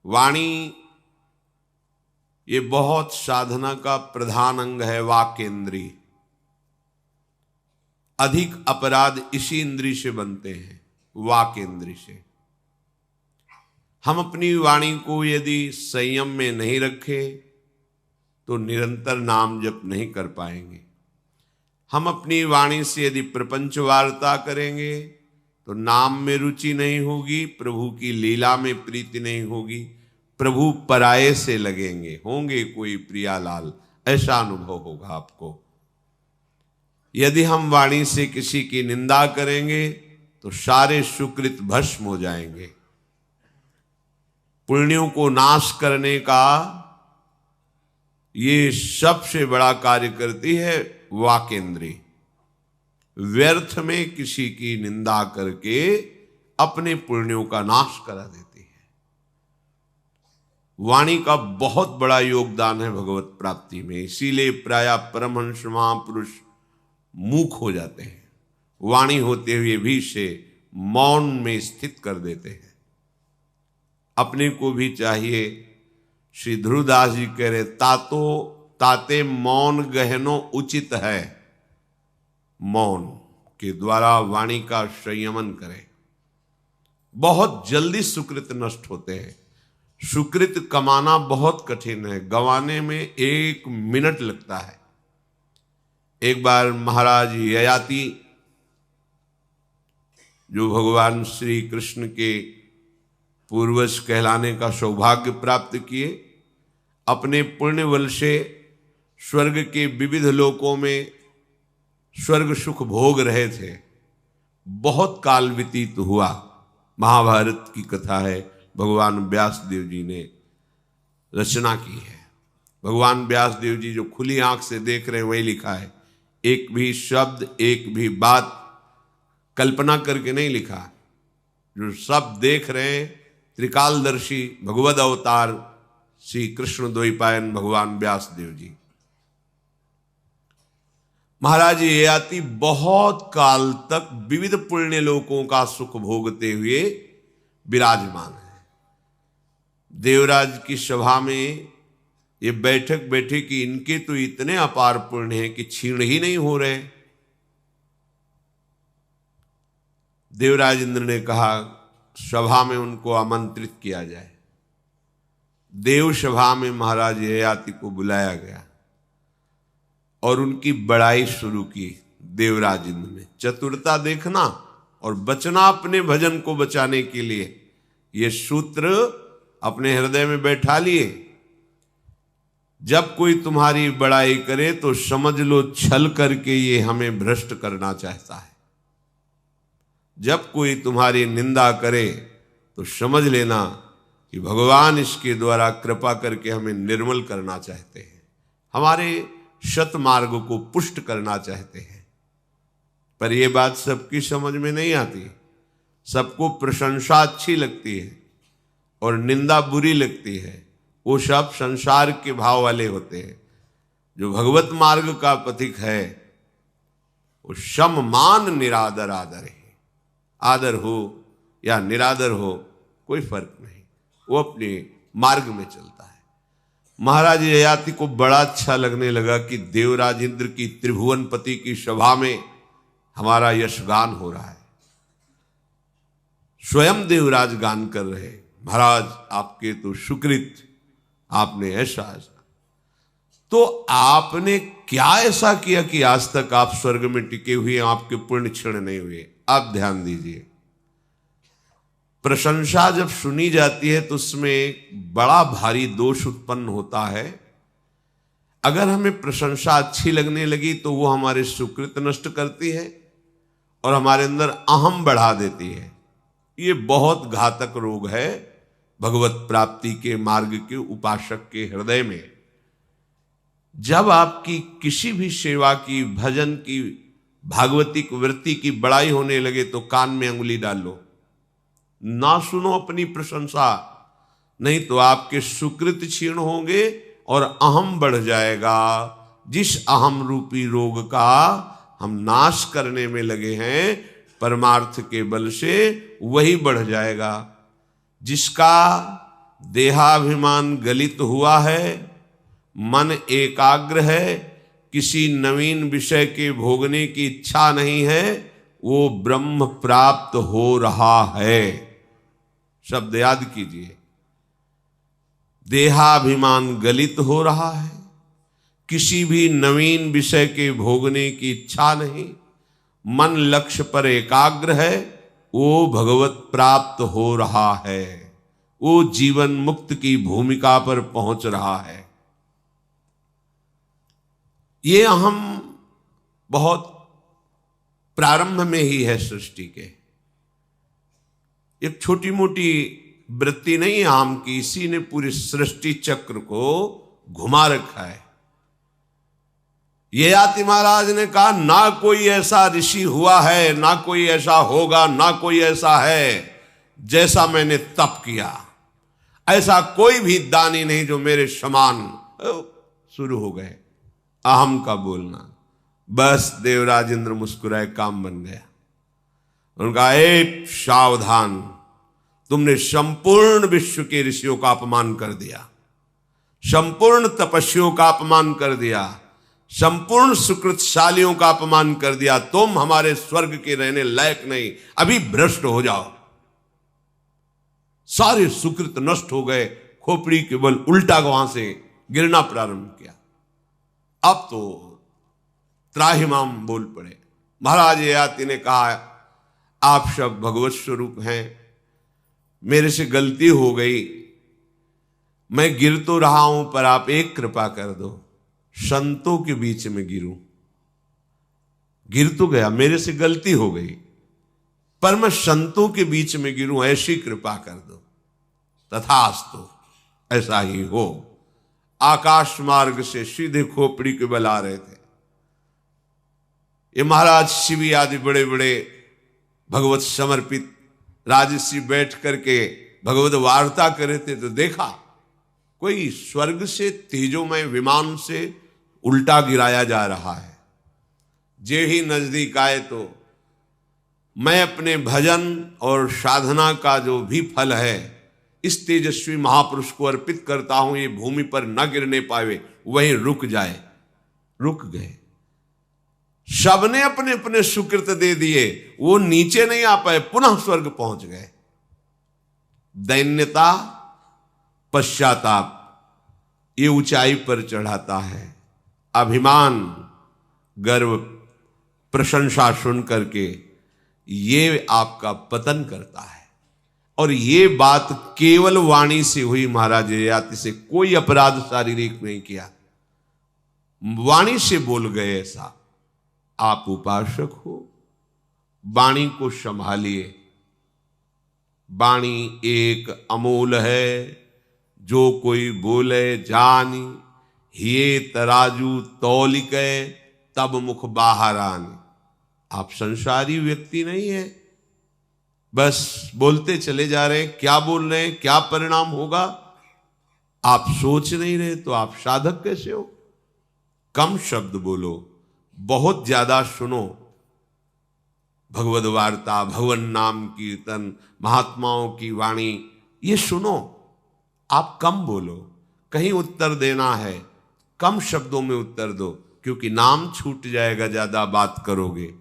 वाणी ये बहुत साधना का प्रधान अंग है। वाक् इंद्रिय, अधिक अपराध इसी इंद्रिय से बनते हैं, वाक् इंद्रिय से। हम अपनी वाणी को यदि संयम में नहीं रखें तो निरंतर नाम जप नहीं कर पाएंगे। हम अपनी वाणी से यदि प्रपंच वार्ता करेंगे तो नाम में रुचि नहीं होगी, प्रभु की लीला में प्रीति नहीं होगी, प्रभु पराये से लगेंगे, होंगे कोई प्रियालाल, ऐसा अनुभव होगा आपको। यदि हम वाणी से किसी की निंदा करेंगे तो सारे सुकृत भस्म हो जाएंगे। पुण्यों को नाश करने का ये सबसे बड़ा कार्य करती है वाक् इंद्रिय। व्यर्थ में किसी की निंदा करके अपने पुण्यों का नाश करा देती है। वाणी का बहुत बड़ा योगदान है भगवत प्राप्ति में, इसीलिए प्रायः परमहंस महापुरुष मूक हो जाते हैं, वाणी होते हुए भी से मौन में स्थित कर देते हैं। अपने को भी चाहिए, श्री ध्रुवदास जी कह रहे, ताते मौन गहनो उचित है, मौन के द्वारा वाणी का संयमन करें। बहुत जल्दी सुकृत नष्ट होते हैं। सुकृत कमाना बहुत कठिन है, गंवाने में 1 मिनट लगता है। एक बार महाराज ययाति, जो भगवान श्री कृष्ण के पूर्वज कहलाने का सौभाग्य प्राप्त किए, अपने पुण्य बल से स्वर्ग के विविध लोकों में स्वर्ग सुख भोग रहे थे। बहुत काल व्यतीत हुआ। महाभारत की कथा है, भगवान व्यास देव जी ने रचना की है। भगवान व्यास देव जी जो खुली आंख से देख रहे हैं वही लिखा है। एक भी शब्द, एक भी बात कल्पना करके नहीं लिखा। जो सब देख रहे हैं, त्रिकालदर्शी भगवद अवतार श्री कृष्ण द्वैपायन भगवान व्यास देव जी। महाराज ययाति बहुत काल तक विविध पुण्य लोकों का सुख भोगते हुए विराजमान है। देवराज की सभा में ये बैठक बैठे कि इनके तो इतने अपार पुण्य हैं कि क्षीण ही नहीं हो रहे। देवराज इंद्र ने कहा सभा में उनको आमंत्रित किया जाए। देव सभा में महाराज ययाति को बुलाया गया और उनकी बड़ाई शुरू की। देवराज इंद्र ने चतुरता देखना और बचना अपने भजन को बचाने के लिए ये सूत्र अपने हृदय में बैठा लिए। जब कोई तुम्हारी बड़ाई करे तो समझ लो छल करके ये हमें भ्रष्ट करना चाहता है। जब कोई तुम्हारी निंदा करे तो समझ लेना कि भगवान इसके द्वारा कृपा करके हमें निर्मल करना चाहते हैं, हमारे सत मार्ग को पुष्ट करना चाहते हैं। पर यह बात सबकी समझ में नहीं आती। सबको प्रशंसा अच्छी लगती है और निंदा बुरी लगती है। वो सब संसार के भाव वाले होते हैं। जो भगवत मार्ग का पथिक है वो सम मान निरादर आदर है। आदर हो या निरादर हो कोई फर्क नहीं, वो अपने मार्ग में चलता है। महाराज ययाति को बड़ा अच्छा लगने लगा कि देवराज इंद्र की त्रिभुवनपति की सभा में हमारा यशगान हो रहा है। स्वयं देवराज गान कर रहे, महाराज आपके तो सुकृत, आपने ऐसा ऐसा। तो आपने क्या ऐसा किया कि आज तक आप स्वर्ग में टिके हुए, आपके पुण्य क्षीण नहीं हुए? आप ध्यान दीजिए, प्रशंसा जब सुनी जाती है तो उसमें बड़ा भारी दोष उत्पन्न होता है। अगर हमें प्रशंसा अच्छी लगने लगी तो वो हमारे सुकृत नष्ट करती है और हमारे अंदर अहम बढ़ा देती है। ये बहुत घातक रोग है भगवत प्राप्ति के मार्ग के उपासक के हृदय में। जब आपकी किसी भी सेवा की, भजन की, भागवतिक वृत्ति की बड़ाई होने लगे तो कान में अंगुली डाल लो, ना सुनो अपनी प्रशंसा, नहीं तो आपके सुकृत क्षीण होंगे और अहम बढ़ जाएगा। जिस अहम रूपी रोग का हम नाश करने में लगे हैं परमार्थ के बल से, वही बढ़ जाएगा। जिसका देहाभिमान गलित हुआ है, मन एकाग्र है, किसी नवीन विषय के भोगने की इच्छा नहीं है, वो ब्रह्म प्राप्त हो रहा है। शब्द याद कीजिए, देहाभिमान गलित हो रहा है, किसी भी नवीन विषय के भोगने की इच्छा नहीं, मन लक्ष्य पर एकाग्र है, वो भगवत प्राप्त हो रहा है, वो जीवन मुक्त की भूमिका पर पहुंच रहा है। ये हम बहुत प्रारंभ में ही है सृष्टि के। एक छोटी मोटी वृत्ति नहीं आम की, इसी ने पूरी सृष्टि चक्र को घुमा रखा है। ययाति महाराज ने कहा, ना कोई ऐसा ऋषि हुआ है, ना कोई ऐसा होगा, ना कोई ऐसा है जैसा मैंने तप किया। ऐसा कोई भी दानी नहीं जो मेरे समान। शुरू हो गए अहम का बोलना। बस देवराज इंद्र मुस्कुराए, काम बन गया। उनका एक सावधान, तुमने संपूर्ण विश्व के ऋषियों का अपमान कर दिया, संपूर्ण तपस्वियों का अपमान कर दिया, संपूर्ण सुकृतशालियों का अपमान कर दिया। तुम हमारे स्वर्ग के रहने लायक नहीं, अभी भ्रष्ट हो जाओ। सारे सुकृत नष्ट हो गए, खोपड़ी के बल उल्टा वहां से गिरना प्रारंभ किया। अब तो त्राहिमाम बोल पड़े। महाराज ययाति ने कहा, आप सब भगवत स्वरूप हैं, मेरे से गलती हो गई, मैं गिर तो रहा हूं, पर आप एक कृपा कर दो, संतों के बीच में गिरूं। गिर तो गया, मेरे से गलती हो गई, पर मैं संतों के बीच में गिरूं, ऐसी कृपा कर दो। तथास्तु, ऐसा ही हो। आकाश मार्ग से सीधे खोपड़ी के बल आ रहे थे। ये महाराज शिवी आदि बड़े बड़े भगवत समर्पित राजर्षि बैठ करके भगवत वार्ता कर रहे थे, तो देखा कोई स्वर्ग से तेजोमय विमान से उल्टा गिराया जा रहा है। जे ही नजदीक आए तो मैं अपने भजन और साधना का जो भी फल है इस तेजस्वी महापुरुष को अर्पित करता हूं, ये भूमि पर न गिरने पावे, वहीं रुक जाए। रुक गए, सबने अपने अपने सुकृत दे दिए, वो नीचे नहीं आ पाए, पुनः स्वर्ग पहुंच गए। दैन्यता, पश्चाताप ये ऊंचाई पर चढ़ाता है। अभिमान, गर्व, प्रशंसा सुन करके ये आपका पतन करता है। और ये बात केवल वाणी से हुई। महाराज ययाति से कोई अपराध शारीरिक नहीं किया, वाणी से बोल गए ऐसा। आप उपासक हो, वाणी को संभालिए। वाणी एक अमूल है, जो कोई बोले जानी, ये तराजू तौलिके तब मुख बाहर आने। आप संसारी व्यक्ति नहीं है, बस बोलते चले जा रहे हैं। क्या बोल रहे हैं, क्या परिणाम होगा, आप सोच नहीं रहे, तो आप साधक कैसे हो? कम शब्द बोलो, बहुत ज्यादा सुनो। भगवद वार्ता, भगवन नाम कीर्तन, महात्माओं की वाणी, ये सुनो। आप कम बोलो। कहीं उत्तर देना है, कम शब्दों में उत्तर दो, क्योंकि नाम छूट जाएगा ज्यादा बात करोगे।